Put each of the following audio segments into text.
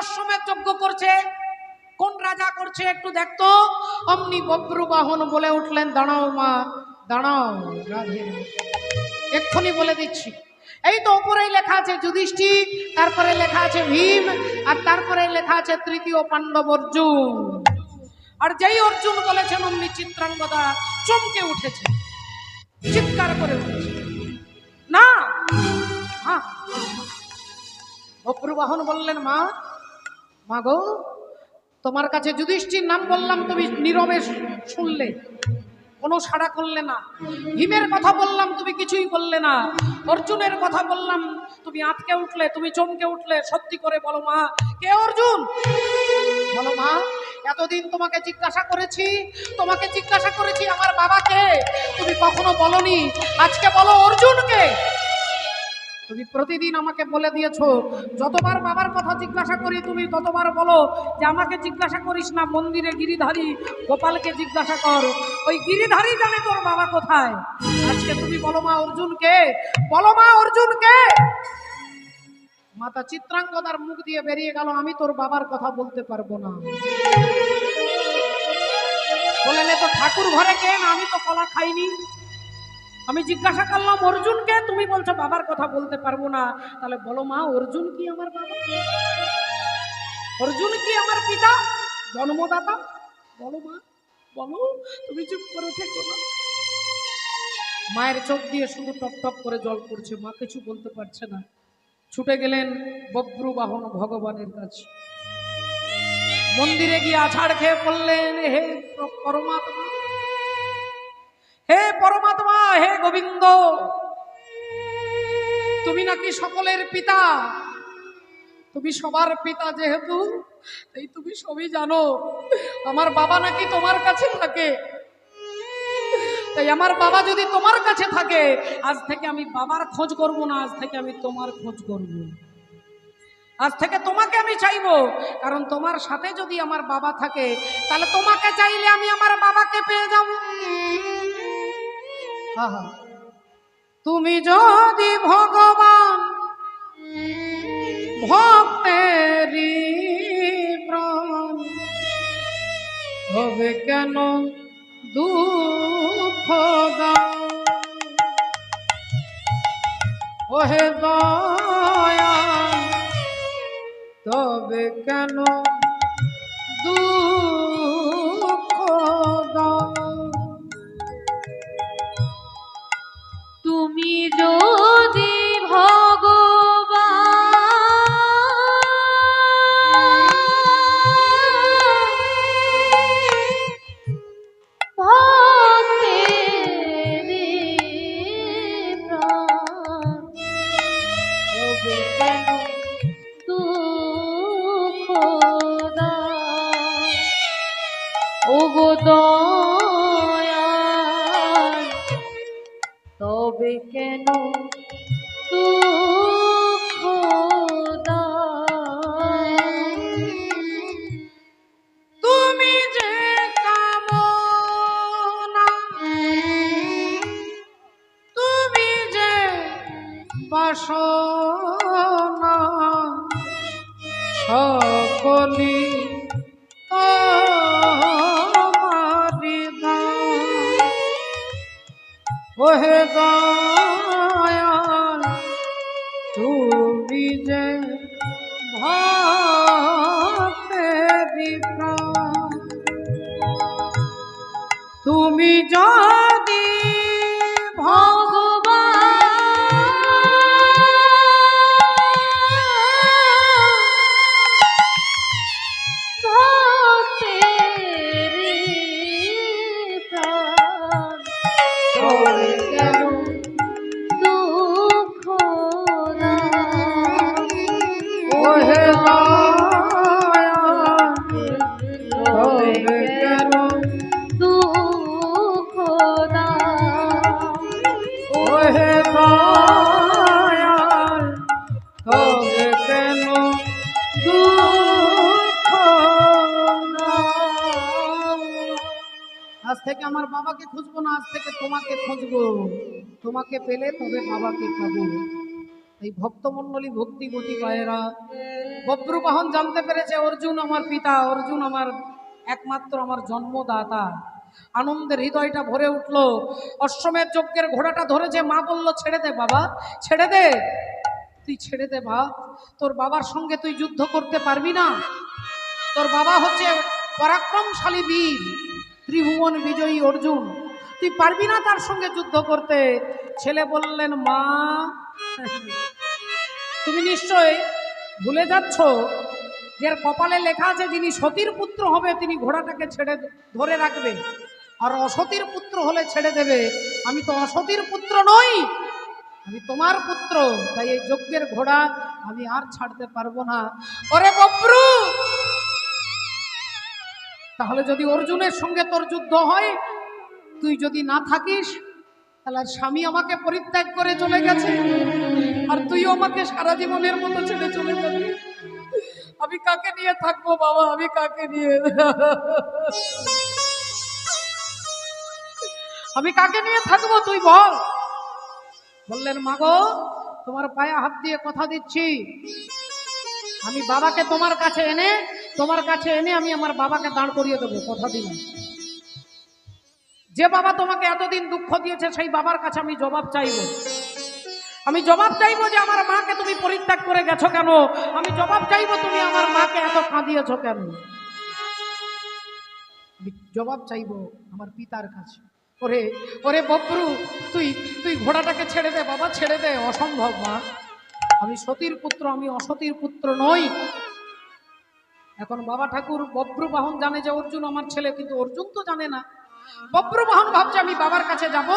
অশ্বমেধ যজ্ঞ করছে, কোন রাজা করছে একটু দেখতো। অমনি বব্রুবাহন বলে উঠলেন, দাঁড়াও মা দাঁড়াও, রাধে এক্ষুনি বলে দিচ্ছি। এই তো উপরেই লেখা আছে যুধিষ্ঠির, তারপরে লেখা আছে ভীম, আর তারপরে লেখা আছে তৃতীয় পাণ্ডব অর্জুন। আর যেই অর্জুন বলেছেন অমনি চিত্রাঙ্গদা চমকে উঠেছে, চিৎকার করে উঠেছে, না। বব্রুবাহন বললেন, মা মা গো, তোমার কাছে যুধিষ্ঠির নাম বললাম, তুমি নীরবে শুনলে, কোনো সাড়া করলে না। ভীমের কথা বললাম, তুমি কিছুই বললে না। অর্জুনের কথা বললাম, তুমি আটকে উঠলে, তুমি চমকে উঠলে। সত্যি করে বলো মা, কে অর্জুন? বলো মা, এতদিন তোমাকে জিজ্ঞাসা করেছি আমার বাবাকে, তুমি কখনো বলনি। আজকে বলো অর্জুনকে। তুমি প্রতিদিন আমাকে বলে দিয়েছো, যতবার বাবার কথা জিজ্ঞাসা করি তুমি ততবার বলো যে আমাকে জিজ্ঞাসা করিস না, মন্দিরে গিরিধারী গোপালকে জিজ্ঞাসা কর, ওই গিরিধারী জানে তোর বাবা কোথায়। আজকে তুমি বলো মা অর্জুনকে, বলো মা অর্জুনকে। মাতা চিত্রাঙ্গদার মুখ দিয়ে বেরিয়ে গেল, আমি তোর বাবার কথা বলতে পারবো না। বলেন, তো ঠাকুর ঘরে কেন, আমি তো কলা খাইনি। আমি জিজ্ঞাসা করলাম অর্জুনকে, তুমি বলছো বাবার কথা বলতে পারবো না। তাহলে বলো মা, অর্জুন কি আমার বাবা? অর্জুন কি আমার পিতা, জন্মদাতা? বলো মা, বলো। তুমি চুপ করে থেকো না। মায়ের চোখ দিয়ে শুধু টপ টপ করে জল পড়ছে, মা কিছু বলতে পারছে না। ছুটে গেলেন বব্রুবাহন ভগবানের কাছে। মন্দিরে গিয়ে আছাড় খেয়ে পড়লেন, হে পরমাত্মা, হে পরমাত্মা, হে গোবিন্দ, তুমি নাকি সকলের পিতা, তুমি সবার পিতা যেহেতু, এই তুমি সবই জানো। আমার বাবা নাকি তোমার কাছে থাকে, তাই আমার বাবা যদি তোমার কাছে থাকে, আজ থেকে আমি বাবার খোঁজ করব না, আজ থেকে আমি তোমার খোঁজ করব। আজ থেকে তোমাকে আমি চাইবো, কারণ তোমার সাথে যদি আমার বাবা থাকে, তাহলে তোমাকে চাইলে আমি আমার বাবাকে পেয়ে যাব। তুমি যদি ভগবান ভক্তেরই প্রাণ, হবে কেন দুঃখ দাও, ওহে দয়াল, তবে কেন দুঃখ দাও। তুমি যদি তবে কেন দুঃখ দাও। তুমি যে কামনা, তুমি যে বাসনা, সকলি তোমারি দান, ওহে দয়াল, তুমি যে ভক্তেরই প্রাণ, তুমি যদি আজ থেকে আমার বাবাকে খুঁজবো না, আজ থেকে তোমাকে খুঁজবো। তোমাকে পেলে তবে বাবাকে পাবো। এই ভক্তমণ্ডলী ভক্তিবতী পায়েরা, বব্রুবাহন জানতে পেরেছে অর্জুন আমার পিতা, অর্জুন আমার একমাত্র আমার জন্মদাতা। আনন্দের হৃদয়টা ভরে উঠল। অশ্বমেধ যজ্ঞের ঘোড়াটা ধরেছে, মা বলল ছেড়ে দে বাবা, ছেড়ে দে, তুই ছেড়ে দে বাপ, তোর বাবার সঙ্গে তুই যুদ্ধ করতে পারবি না। তোর বাবা হচ্ছে পরাক্রমশালী বীর, ত্রিভুবন বিজয়ী অর্জুন, তুই পারবি না তার সঙ্গে যুদ্ধ করতে। ছেলে বললেন মা, তুমি নিশ্চয় ভুলে যাচ্ছ যার কপালে লেখা আছে যিনি সতীর পুত্র হবে তিনি ঘোড়াটাকে ছেড়ে ধরে রাখবে, আর অসতীর পুত্র হলে ছেড়ে দেবে। আমি তো অসতীর পুত্র নই, আমি তোমার পুত্র, তাই এই যজ্ঞের ঘোড়া আমি আর ছাড়তে পারবো না। ওরে বব্রু, তাহলে যদি অর্জুনের সঙ্গে তোর যুদ্ধ হয়, তুই যদি না থাকিস তাহলে স্বামী আমাকে পরিত্যাগ করে চলে গেছে, আর তুইও আমাকে সারা জীবনের মতো ছেড়ে চলে যাবি। আমি কাকে নিয়ে থাকবো বাবা, আমি কাকে নিয়ে, আমি কাকে নিয়ে থাকবো তুই বল। বললেন মাগো, তোমার পায়ে হাত দিয়ে কথা দিচ্ছি, আমি বাবাকে তোমার কাছে এনে আমি আমার বাবাকে দাঁড় করিয়ে দেবো, কথা দিলাম। যে বাবা তোমাকে এতদিন দুঃখ দিয়েছে সেই বাবার কাছে আমি জবাব চাইবো। আমি জবাব চাইবো যে আমার মাকে তুমি পরিত্যাগ করে গেছো কেন, আমি জবাব চাইবো তুমি আমার মাকে এত কাঁদিয়েছো কেন, আমি জবাব চাইবো আমার পিতার কাছে। ওরে ওরে বব্রু, তুই তুই ঘোড়াটাকে ছেড়ে দে বাবা, ছেড়ে দে, অসম্ভব মা, আমি সতীর পুত্র, আমি অসতীর পুত্র নই। এখন বাবা ঠাকুর বব্রুবাহন জানে যে অর্জুন আমার ছেলে, কিন্তু অর্জুন তো জানে না। বব্রুবাহন ভাবছে আমি বাবার কাছে যাব,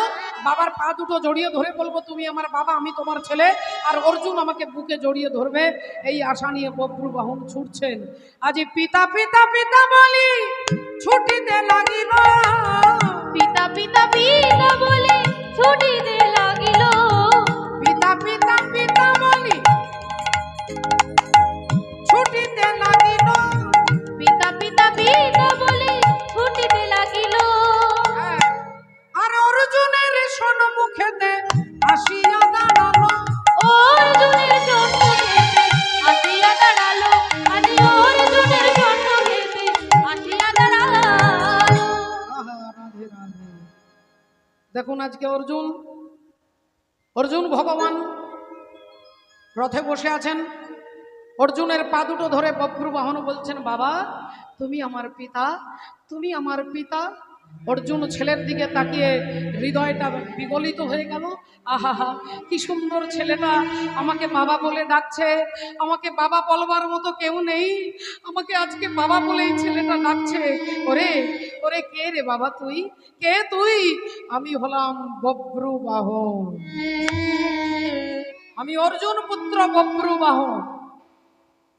বাবার পা দুটো জড়িয়ে ধরে বলবো তুমি আমার বাবা, আমি তোমার ছেলে, আর অর্জুন আমাকে বুকে জড়িয়ে ধরবে, এই আশা নিয়ে বব্রুবাহন ছুটছেন। আজ পিতা পিতা পিতা বলি ছুটিতে লাগিল, পিতা পিতা পিতা বলে ছুটিতে লাগিল, পিতা পিতা পিতা বলি ছুটিতে লাগিল, পিতা পিতা পিতা বলে ছুটিতে লাগিল। আর অর্জুনের সম্মুখেতে আসিয়া দাঁড়ালো, অর্জুনের জন্মক্ষেত্রে আসিয়া দাঁড়ালো, আরে অর্জুনের জন্মক্ষেত্রে আসিয়া দাঁড়ালো। আহা, রাধে রাধে। দেখুন আজকে অর্জুন ভগবান রথে বসে আছেন, অর্জুনের পা দুটো ধরে বব্রুবাহন বলছেন বাবা তুমি আমার পিতা, তুমি আমার পিতা। অর্জুন ছেলের দিকে তাকিয়ে হৃদয়টা বিগলিত হয়ে গেল। আহা, কি সুন্দর ছেলেটা আমাকে বাবা বলে ডাকছে, আমাকে বাবা বলবার মতো কেউ নেই, আমাকে আজকে বাবা বলেই ছেলেটা ডাকছে। ওরে ওরে, কে রে বাবা তুই, কে তুই? আমি হলাম বব্রুবাহন, আমি অর্জুন পুত্র বব্রুবাহন।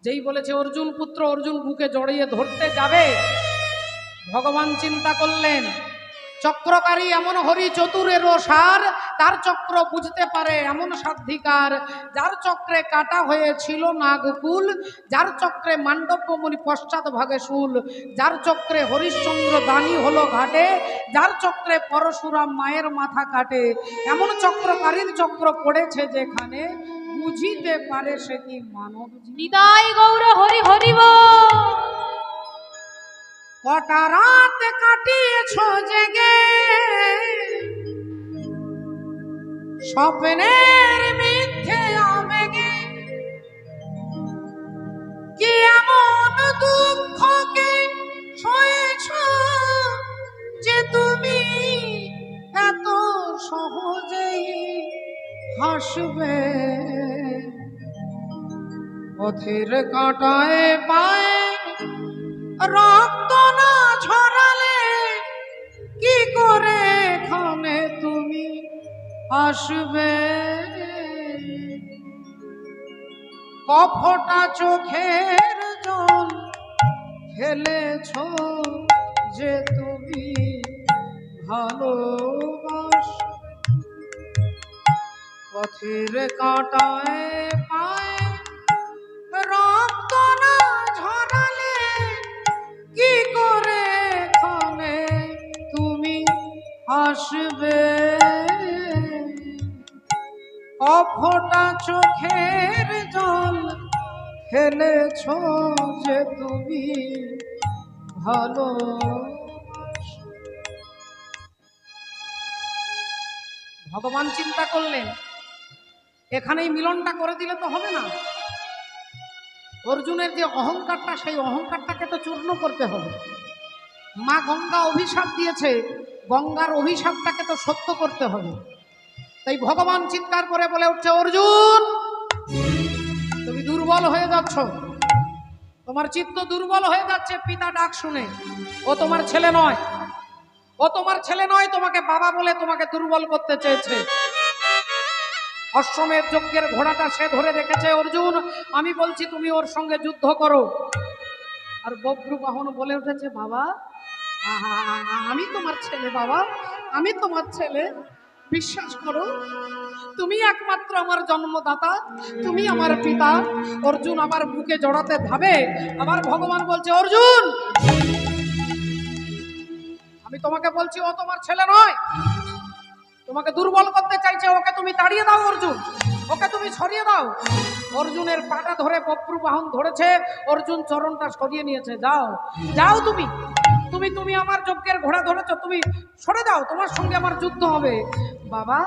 যেই বলেছে অর্জুন পুত্র, অর্জুন বুকে জড়িয়ে ধরতে যাবে, ভগবান চিন্তা করলেন চক্রকারী এমন হরি চতুরেরও সার, তার চক্র বুঝতে পারে এমন সাধ্বিকার, যার চক্রে কাটা হয়েছিল নাগকুল, যার চক্রে মান্ডব্য মুনি পশ্চাৎ ভাগে শুল, যার চক্রে হরিশ্চন্দ্র দানি হলো ঘাটে, যার চক্রে পরশুরাম মায়ের মাথা কাটে, এমন চক্রকারীর চক্র পড়েছে যেখানে, বুঝিতে পারে সে কি মানব। নিতাই গৌর হরি হরিব। কটা রাত কাটিয়েছ জেগে, স্বপ্নের মিথ্যে আবেগে, কি এমন দুঃখকে সয়েছ যে তুমি এত সহজেই হাসবে। পথের কাঁটায় পায়ে রক্ত না ঝরালে কি করে এখানে তুমি আসবে। কফটা চোখের জল ফেলেছ যে তুমি ভালোবাসবে। পথের কাঁটায় পায়ে রক্ত না ঝরালে কি করে এখানে তুমি আসবে। ফোঁটা চোখের জল ফেলেছ যে তুমি ভালো। ভগবান চিন্তা করলেন এখানেই মিলনটা করে দিলে তো হবে না, অর্জুনের যে অহংকারটা সেই অহংকারটাকে তো চূর্ণ করতে হবে। মা গঙ্গা অভিশাপ দিয়েছে, গঙ্গার অভিশাপটাকে তো সত্য করতে হবে। তাই ভগবান চিৎকার করে বলে উঠছে, অর্জুন তুমি দুর্বল হয়ে যাচ্ছ, তোমার চিত্ত দুর্বল হয়ে যাচ্ছে পিতা ডাক শুনে। ও তোমার ছেলে নয়, ও তোমার ছেলে নয়, তোমাকে বাবা বলে তোমাকে দুর্বল করতে চেয়েছে। অশ্বমেধ যজ্ঞের ঘোড়াটা সে ধরে রেখেছে। অর্জুন আমি বলছি তুমি ওর সঙ্গে যুদ্ধ করো। আর বব্রু বাহন বলে উঠেছে, বাবা আমি তোমার ছেলে, বাবা আমি তোমার ছেলে, বিশ্বাস করো তুমি একমাত্র আমার জন্মদাতা, তুমি আমার পিতা। অর্জুন আবার বুকে জড়াতে ভাবে, আবার ভগবান বলছে, অর্জুন আমি তোমাকে বলছি ও তোমার ছেলে নয়, তোমাকে দুর্বল করতে চাইছে, ওকে তুমি তাড়িয়ে দাও অর্জুন, ওকে তুমি সরিয়ে দাও। অর্জুনের পাটা ধরে বব্রু বাহন ধরেছে, অর্জুন চরণটা সরিয়ে নিয়েছে। যাও যাও, তুমি তুমি তুমি আমার যজ্ঞের ঘোড়া ধরেছো, তুমি সরে যাও, তোমার সঙ্গে আমার যুদ্ধ হবে। বাবা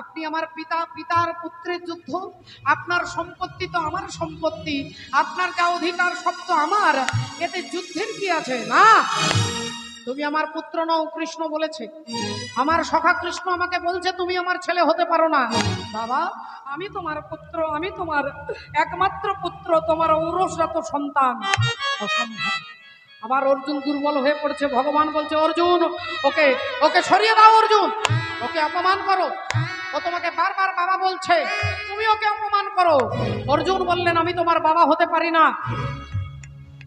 আপনি আমার পিতা, পিতার পুত্রের যুদ্ধ, আপনার সম্পত্তি তো আমার সম্পত্তি, আপনার যা অধিকার সব তো আমার, এতে যুদ্ধের কি আছে? না, তুমি আমার পুত্র নও, কৃষ্ণ বলেছে, আমার সখা কৃষ্ণ আমাকে বলছে তুমি আমার ছেলে হতে পারো না। বাবা আমি তোমার পুত্র, আমি তোমার একমাত্র পুত্র, তোমার ঔরসজাত সন্তান, অসম্ভব। আবার অর্জুন দুর্বল হয়ে পড়ছে। ভগবান বলছে, অর্জুন ওকে ওকে সরিয়ে দাও, অর্জুন ওকে অপমান করো, ও তোমাকে বারবার বাবা বলছে, তুমি ওকে অপমান করো। অর্জুন বললেন, আমি তোমার বাবা হতে পারি না,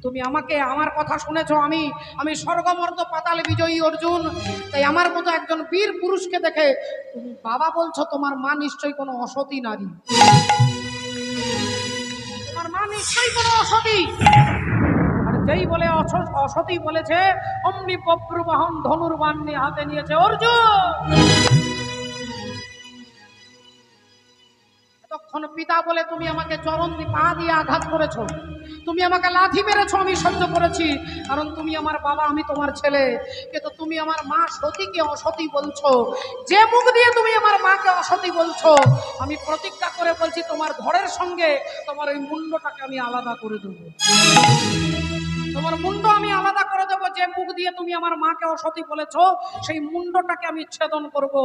তুমি আমাকে আমার কথা শুনেছ, আমি আমি স্বর্গমর্ত পাতাল বিজয়ী অর্জুন, তাই আমার মতো একজন বীর পুরুষকে দেখে তুমি বাবা বলছো, তোমার মা নিশ্চয়ই কোনো অসতী নারী, তোমার মা নিশ্চয়ই কোনো অসতী। আর যেই বলে অসতী বলেছে, অমনি বব্রু বাহন ধনুর্বাণ নিয়ে হাতে নিয়েছে। অর্জুন এতক্ষণ পিতা বলে তুমি আমাকে চরণ পা দিয়ে আঘাত করেছো, তুমি আমাকে লাথি মেরেছো, আমি সহ্য করেছি, কারণ তুমি আমার বাবা, আমি তোমার ছেলে। কিন্তু তুমি আমার মা সতীকে অসতী বলছো, যে মুখ দিয়ে তুমি আমার মাকে অসতী বলছো, আমি প্রতিজ্ঞা করে বলছি তোমার ঘরের সঙ্গে তোমার ওই মুন্ডটাকে আমি আলাদা করে দেবো, তোমার মুন্ড আমি আলাদা করে দেবো। যে মুখ দিয়ে তুমি আমার মাকে অসতী বলেছো, সেই মুন্ডটাকে আমি ছেদন করব।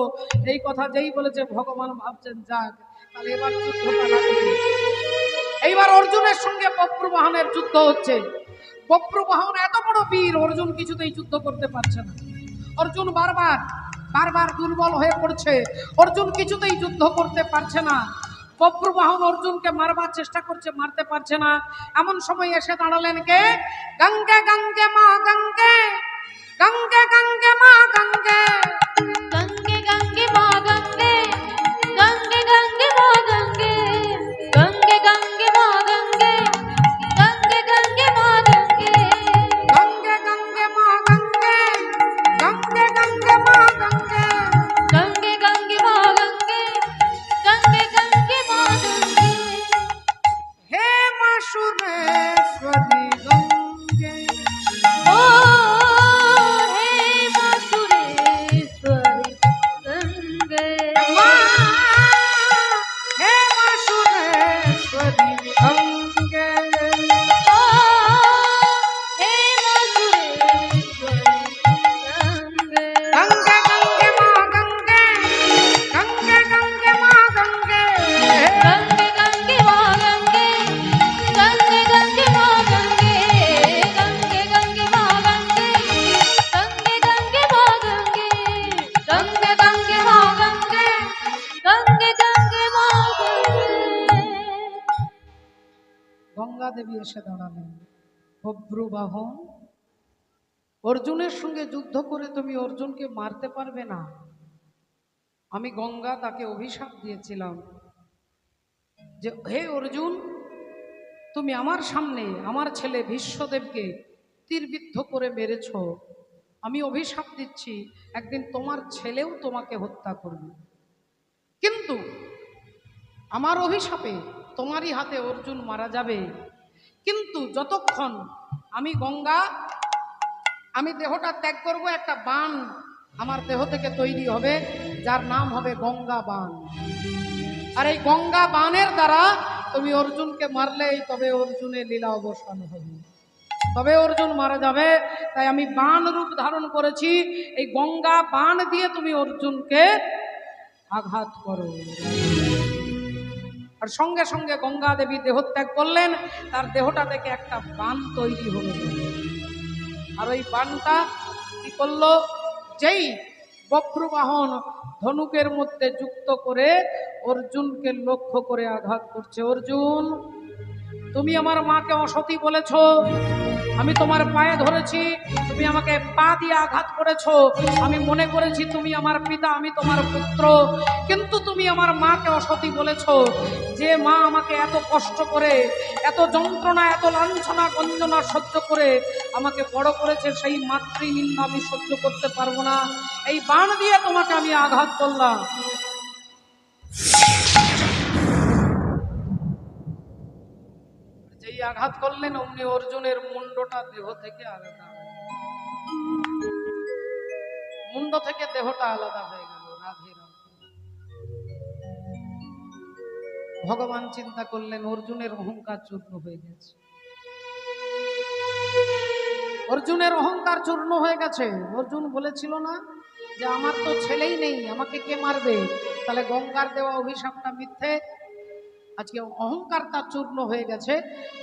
এই কথা যেই বলেছে, ভগবান ভাবছেন যাক তাহলে এবার যুদ্ধটা লাগবে। এইবার অর্জুনের সঙ্গে বব্রু বাহনের যুদ্ধ হচ্ছে। বব্রু বাহন এত বড় বীর, অর্জুন কিছুতেই যুদ্ধ করতে পারছে না। অর্জুন বারবার বারবার দুর্বল হয়ে পড়ছে, অর্জুন কিছুতেই যুদ্ধ করতে পারছে না। বব্রু বাহন অর্জুনকে মারবার চেষ্টা করছে, মারতে পারছে না। এমন সময় এসে দাঁড়ালেন কে? গঙ্গে গঙ্গে মা গঙ্গে, গঙ্গে গঙ্গে মা গঙ্গে, গঙ্গে গঙ্গে মা গঙ্গে, গঙ্গে গঙ্গে মা গঙ্গে, গঙ্গে গঙ্গে মা গঙ্গে, গঙ্গে গঙ্গে মা গঙ্গে, গঙ্গে গঙ্গে মা গঙ্গে, গঙ্গে গঙ্গে মা গঙ্গে, গঙ্গে গঙ্গে মা গঙ্গে, গঙ্গে গঙ্গে মা গঙ্গে। হে মা সুরেশ্বরী গঙ্গে, ও হে মা সুরেশ্বরী গঙ্গে, মা হে মা সুরেশ্বরী গঙ্গে, ও হে মা সুরেশ্বরী গঙ্গে, গঙ্গে গঙ্গে মা গঙ্গে, গঙ্গে গঙ্গে মা গঙ্গে, গঙ্গে গঙ্গে মা গঙ্গে, গঙ্গে গঙ্গে মা গঙ্গে, গঙ্গে গঙ্গে মা গঙ্গে, গঙ্গে গঙ্গে মা গঙ্গে, গঙ্গে গঙ্গে মা গঙ্গে, গঙ্গে গঙ্গে মা গঙ্গে। গঙ্গা দেবী এসে দাঁড়ালেন। বব্রু বাহন, অর্জুনের সঙ্গে যুদ্ধ করে তুমি অর্জুনকে মারতে পারবে না। আমি গঙ্গা তাকে অভিশাপ দিয়েছিলাম যে হে অর্জুন, তুমি আমার সামনে আমার ছেলে ভীষ্মদেবকে তীরবিদ্ধ করে মেরেছ, আমি অভিশাপ দিচ্ছি একদিন তোমার ছেলেও তোমাকে হত্যা করবে। কিন্তু আমার অভিশাপে তোমারই হাতে অর্জুন মারা যাবে, কিন্তু যতক্ষণ আমি গঙ্গা, আমি দেহটা ত্যাগ করব, একটা বান আমার দেহ থেকে তৈরি হবে, যার নাম হবে গঙ্গা বান। আর এই গঙ্গা বানের দ্বারা তুমি অর্জুনকে মারলেই তবে অর্জুনের লীলা অবসান হবে, তবে অর্জুন মারা যাবে। তাই আমি বান রূপ ধারণ করেছি, এই গঙ্গা বান দিয়ে তুমি অর্জুনকে আঘাত করো। আর সঙ্গে সঙ্গে গঙ্গা দেবী দেহত্যাগ করলেন, তার দেহটা থেকে একটা বান তৈরি হলো। আর ওই বানটা কি করলো, যেই বভ্রুবাহন ধনুকের মধ্যে যুক্ত করে অর্জুনকে লক্ষ্য করে আঘাত করছে। অর্জুন, তুমি আমার মাকে অসতী বলেছো, আমি তোমার পায়ে ধরেছি, তুমি আমাকে পা দিয়ে আঘাত করেছো, আমি মনে করেছি তুমি আমার পিতা, আমি তোমার পুত্র, কিন্তু তুমি আমার মাকে অসতী বলেছো। যে মা আমাকে এত কষ্ট করে, এত যন্ত্রণা, এত লাঞ্ছনা গঞ্জনা সহ্য করে আমাকে বড় করেছে, সেই মাতৃনিন্দা আমি সহ্য করতে পারবো না, এই বাণ দিয়ে তোমাকে আমি আঘাত করলাম। যেই আঘাত করলেন অমনি অর্জুনের মুন্ডটা দেহ থেকে আলাদা, মুন্ড থেকে দেহটা আলাদা হয়ে গেল। রাধে রাধে। ভগবান চিন্তা করলেন অর্জুনের অহংকার চূর্ণ হয়ে গেছে, অর্জুনের অহংকার চূর্ণ হয়ে গেছে। অর্জুন বলেছিল না যে আমার তো ছেলেই নেই, আমাকে কে মারবে, তাহলে গঙ্গার দেওয়া অভিশাপটা মিথ্যে। আজকে অহংকার তার চূর্ণ হয়ে গেছে,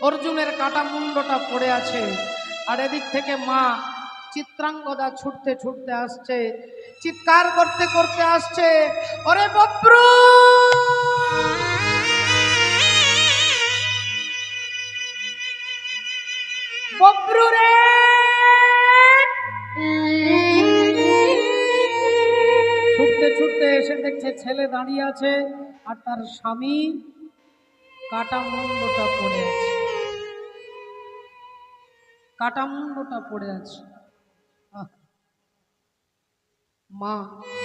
অর্জুনের কাটা মুন্ডটা পড়ে আছে। আর এদিক থেকে মা চিত্রাঙ্গদা ছুটতে ছুটতে আসছে, চিৎকার করতে করতে আসছে, ওরে বব্রু, বব্রু রে। ছুটতে ছুটতে এসে দেখছে ছেলে দাঁড়িয়ে আছে আর তার স্বামী কাটা মুন্ডটা পড়ে আছে, কাটা মুন্ডটা পড়ে আছে। মা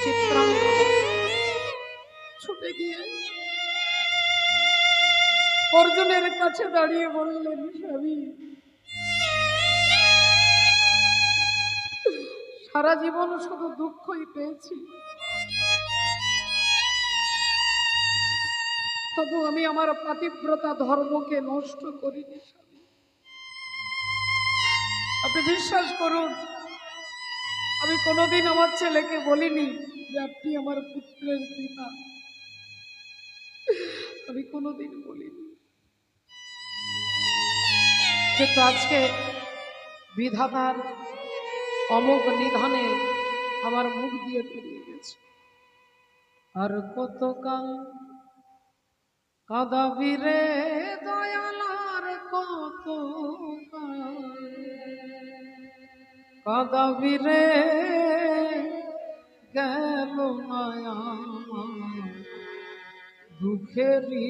চিত্রাঙ্গদা ছুটে গিয়ে অর্জুনের কাছে দাঁড়িয়ে বললেন, স্বামী, সারা জীবন শুধু দুঃখই পেয়েছি, তবু আমি আমার পাতিব্রতা ধর্মকে নষ্ট করিনি। স্বামী, আপনি বিশ্বাস করুন, আমি কোনোদিন আমার ছেলেকে বলিনি যে আপনি আমার পুত্রের পিতা, আমি কোনোদিন বলিনি। কিন্তু আজকে বিধাতার অমোঘ নিধনে আমার মুখ দিয়ে পেরিয়ে গেছে। আর কতকাল কাঁদাবি রে দয়ালার, কত কাঁদাবি রে, গেল মায়া দুঃখেরই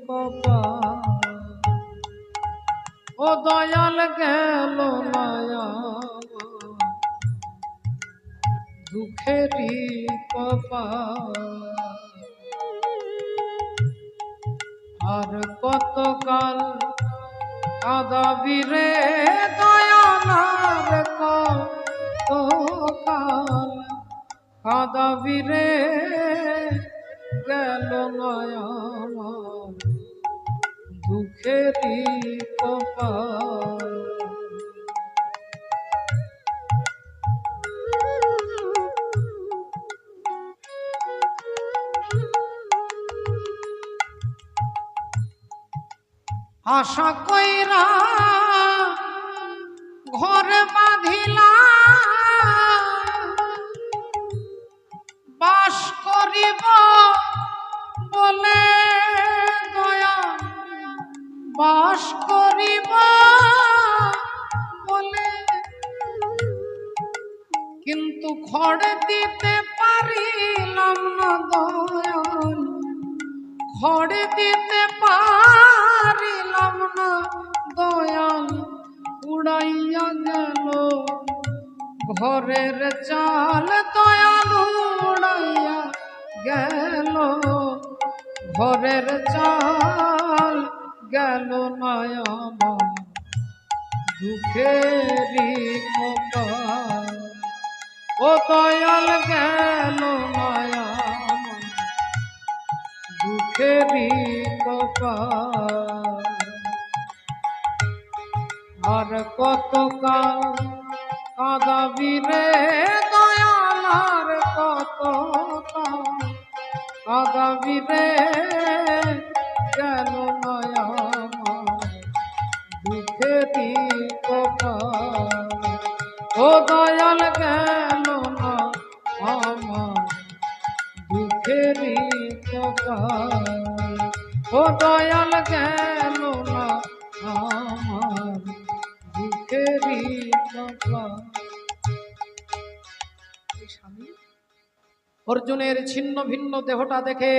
কপাল, ও দয়াল গেল মায়া দুঃখেরই কপাল। আর কতকাল কাঁদাবি রে দয়ালার, কতকাল কাঁদাবি রে, গেল মায়া দুঃখেরই কপাল। আশা কইরা ঘরে বাঁধিলা, বাস করিব বলে দয়া, বাস করিব বলে, কিন্তু খড় দিতে পারিলাম না দয়াল, খড় দিতে পারিলাম না দয়াল, উড়াইয়া গেল ঘরের চাল, দয়াল উড়াইয়া গেল ঘরের চাল গেল না আমার দুঃখেরই কপাল ও দয়াল গেল না আমার দুঃখেরই কপাল আর কতকাল কাঁদাবি রে দয়াল আর কতকাল কাঁদাবি রে গেল নয়া দুঃখেরই কপাল ও দয়াল গেল না আমার দুঃখেরই কপাল ও দয়াল গেল না আমার দুঃখেরই কপাল। স্বামী অর্জুনের ছিন্ন ভিন্ন দেহটা দেখে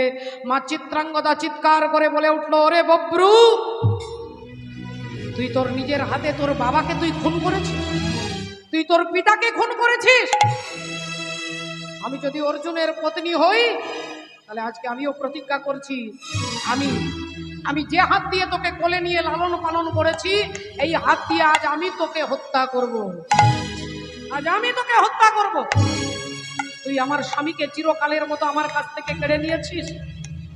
মা চিত্রাঙ্গদা চিৎকার করে বলে উঠল, ওরে বব্রু, তুই তোর নিজের হাতে তোর বাবাকে তুই খুন করেছিস, তুই তোর পিতাকে খুন করেছিস। আমি যদি অর্জুনের পত্নী হই তাহলে আজকে আমিও প্রতিজ্ঞা করছি, আমি যে হাত দিয়ে তোকে কোলে নিয়ে লালন পালন করেছি এই হাত দিয়ে আজ আমি তোকে হত্যা করব, আজ আমি তোকে হত্যা করব। তুই আমার স্বামীকে চিরকালের মতো আমার কাছ থেকে কেড়ে নিয়েছিস,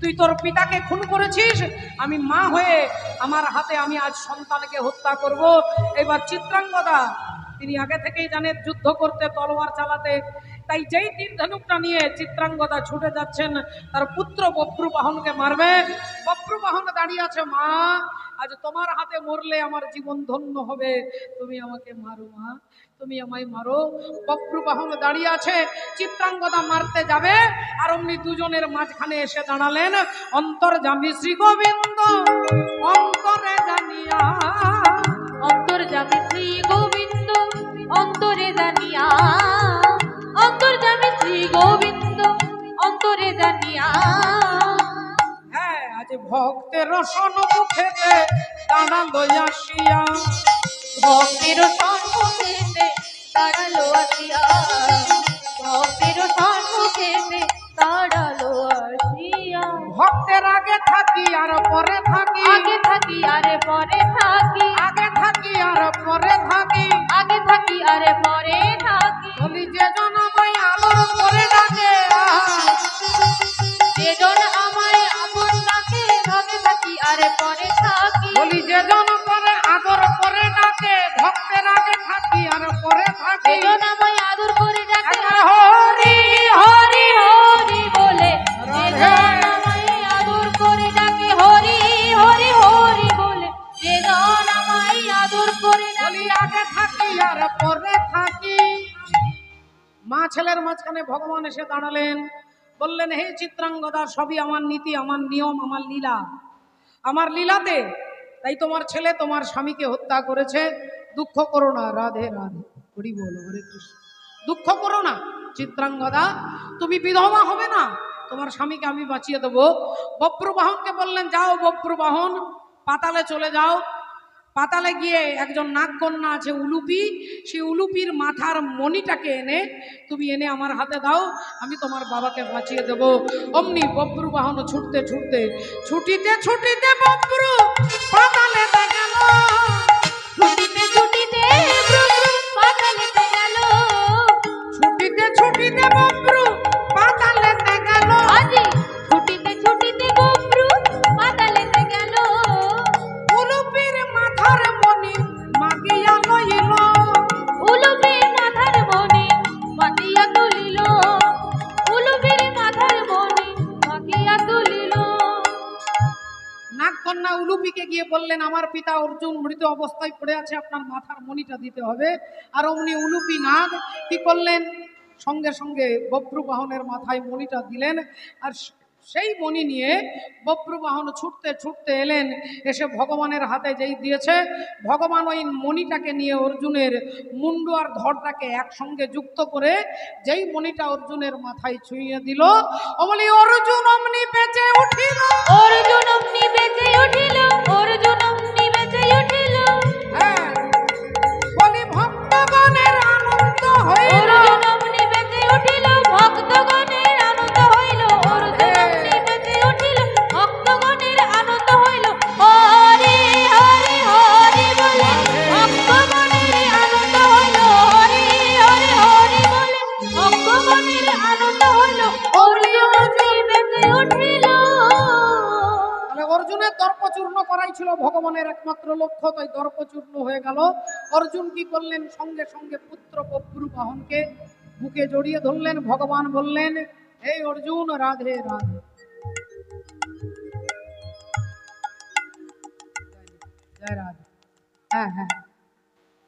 তুই তোর পিতাকে খুন করেছিস, আমি মা হয়ে আমার হাতে আমি আজ সন্তানকে হত্যা করব। এবার চিত্রাঙ্গদা তিনি আগে থেকেই জানেন যুদ্ধ করতে, তলোয়ার চালাতে, তাই যেই তীর ধনুকটা নিয়ে চিত্রাঙ্গদা ছুটে যাচ্ছেন তার পুত্র বব্রুবাহনকে মারবে। বব্রুবাহন দাঁড়িয়ে আছে, মা আজ তোমার হাতে মরলে আমার জীবন ধন্য হবে, তুমি আমাকে মারো মা, তুমি আমায় মারো। বব্রুবাহন দাঁড়িয়ে আছে, চিত্রাঙ্গদা মারতে যাবে আর অমনি দুজনের মাঝখানে এসে দাঁড়ালেন অন্তর্যামী শ্রী গোবিন্দ। অন্তরে জানিয়া, অন্তর্যামী শ্রী গোবিন্দ, অন্তরে জানিয়া, অন্তর্যামী শ্রী গোবিন্দ, অন্তরে জানিয়া। হ্যাঁ, আজ ভক্তের সম্মুখেতে দাঁড়ালো আসিয়া, ভক্তের সম্মুখেতে দাঁড়ালো আসিয়া, ভক্তের সম্মুখেতে দাঁড়ালো আসিয়া। ভক্তের আগে থাকি আর পরে থাকি, আগে থাকি আরে পরে থাকি, আগে থাকি আর পরে থাকি, আগে থাকি আরে পরে থাকি। বলি যে জন আমায় আদর করে ডাকে, যেজন আমায় আপন ডাকে, ভাগে থাকি আরে পরে থাকি। বলি যে জন করে আদর করে ডাকে, ভক্তের আগে থাকি আর পরে থাকি। যেজন আমায় আদর করে ডাকে, একবার হরি হরি হরি বলে, যেজন আমায় আদর করে ডাকে, হরি হরি হরি বলে, যেজন আমায় আদর করে ডাকে। বলি আগে থাকি আর পরে থাকি। মা ছেলের মাঝখানে ভগবান এসে দাঁড়ালেন, বললেন হে চিত্রাঙ্গদা, সবই আমার নীতি, আমার নিয়ম, আমার লীলা, আমার লীলাতে তাই তোমার ছেলে তোমার স্বামীকে হত্যা করেছে। দুঃখ করো না, রাধে রাধে, হরি বল, হরে কৃষ্ণ। দুঃখ করো না চিত্রাঙ্গদা, তুমি বিধবা হবে না, তোমার স্বামীকে আমি বাঁচিয়ে দেবো। বব্রুবাহনকে বললেন, যাও বব্রুবাহন, পাতালে চলে যাও। পাতালে গিয়ে একজন নাগকন্যা আছে উলুপি, সেই উলুপির মাথার মণিটাকে এনে তুমি এনে আমার হাতে দাও, আমি তোমার বাবাকে বাঁচিয়ে দেব। অমনি বব্রুবাহন ছুটতে ছুটতে, ছুটিতে ছুটিতে বব্রু পাতালেতে গেল, ছুটিতে ছুটিতে বব্রু পাতালেতে গেল, ছুটিতে ছুটিতে বব্রু পাতালেতে গেল, আজি ছুটিতে ছুটিতে বব্রু পাতালেতে গেল। উলুপির মাথার মণি মাগিয়া লইল, উলুপির মাথার মণি মাটিয়া তুলিল, উলুপির মাথার মণি মাটিয়া তুলিল। নাগকন্যা উলুপিকে গিয়ে বললেন, আমার পিতা অর্জুন মৃত অবস্থায় পড়ে আছে, আপনার মাথার মণিটা দিতে হবে। আর অমনি উলুপি নাগ কি করলেন, সঙ্গে সঙ্গে বব্রুবাহনের মাথায় মণিটা দিলেন। আর সেই মণি নিয়ে বব্রুবাহন ছুটতে ছুটতে এলেন, এসে ভগবানের হাতে যেই দিয়েছে, ভগবান ওই মণিটাকে নিয়ে অর্জুনের মুন্ডু আর ধরটাকে একসঙ্গে যুক্ত করে যেই মণিটা অর্জুনের মাথায় ছুঁয়ে দিল, অমনি অর্জুন অমনি বেঁচে উঠিল। অর্জুন অমনি বেঁচে উঠিল, অর্জুন অমনি বেঁচে উঠিল। হ্যাঁ, বলি ভক্তগণের আনন্দ হইল, অর্জুন অমনি বেঁচে উঠিল, ভক্তগণের আনন্দ হইল। অর্জুন অমনি বেঁচে উঠিল, ভক্ত একমাত্র লক্ষ্য, তাই দর্পচূর্ণ হয়ে গেল। অর্জুন কি করলেন, সঙ্গে সঙ্গে পুত্র বব্রু বাহনকে বুকে জড়িয়ে ধরলেন। ভগবান বললেন, এই অর্জুন, রাধে রাধে। জয় রাধে। হ্যাঁ হ্যাঁ,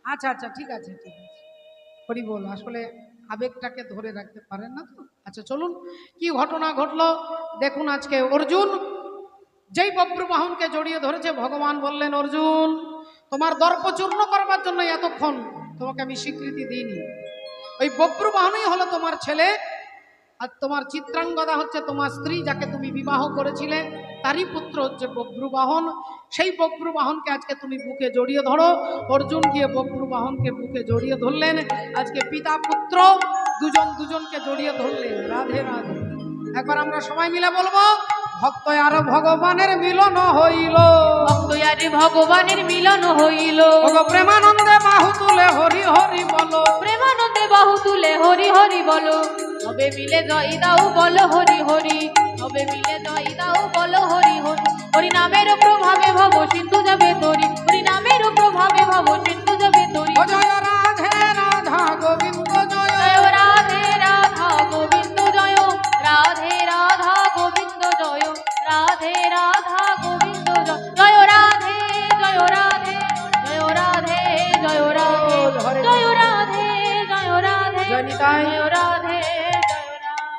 আচ্ছা আচ্ছা, ঠিক আছে ঠিক আছে, হরি বল। আসলে আবেগটাকে ধরে রাখতে পারেন না তো। আচ্ছা চলুন, কি ঘটনা ঘটলো দেখুন। আজকে অর্জুন যেই বব্রু বাহনকে জড়িয়ে ধরেছে, ভগবান বললেন, অর্জুন, তোমার দর্প চূর্ণ করবার জন্য এতক্ষণ তোমাকে আমি স্বীকৃতি দিইনি। ওই বব্রু বাহনই হলো তোমার ছেলে, আর তোমার চিত্রাঙ্গদা হচ্ছে তোমার স্ত্রী, যাকে তুমি বিবাহ করেছিলে, তারই পুত্র হচ্ছে বব্রু বাহন। সেই বব্রু বাহনকে আজকে তুমি বুকে জড়িয়ে ধরো। অর্জুন গিয়ে বব্রু বাহনকে বুকে জড়িয়ে ধরলেন। আজকে পিতা পুত্র দুজন দুজনকে জড়িয়ে ধরলেন। রাধে রাধে। একবার আমরা সবাই মিলে বলবো, ভক্ত আর ভগবানের মিলন হইল, ভক্ত আর ভগবানের মিলন হইল। ওগো প্রেমানন্দে বাহু তুলে হরি হরি বলো, প্রেমানন্দে বাহু তুলে হরি হরি বলো। তবে মিলে জয় দাও বলো হরি হরি, তবে মিলে জয় দাও বলো হরি হরি। হরি নামের প্রভাবে ভব সিন্ধু যাবে তরি, হরি নামের প্রভাবে ভব সিন্ধু যাবে তরি। ও জয় রাধে রাধা গোবিন্দ জয়, জয় রাধে রাধা গোবিন্দ জয়, রাধে রাধা গোবিন্দ জয়, রাধে রাধা গোবিন্দ জয়। জয় রাধে জয় রাধে, জয় রাধে জয় রাধে, জয় রাধে জয় রাধে, জয় নিতাই। জয় রাধে জয় রাধে।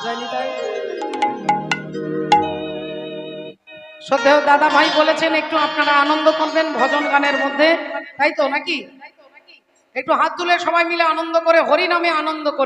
জয় নিতাই। শ্রদ্ধেয় দাদা ভাই বলেছেন একটু আপনারা আনন্দ করবেন ভজন গানের মধ্যে, তাই তো নাকি? একটু হাত তুলে সবাই মিলে আনন্দ করে হরি নামে আনন্দ করে।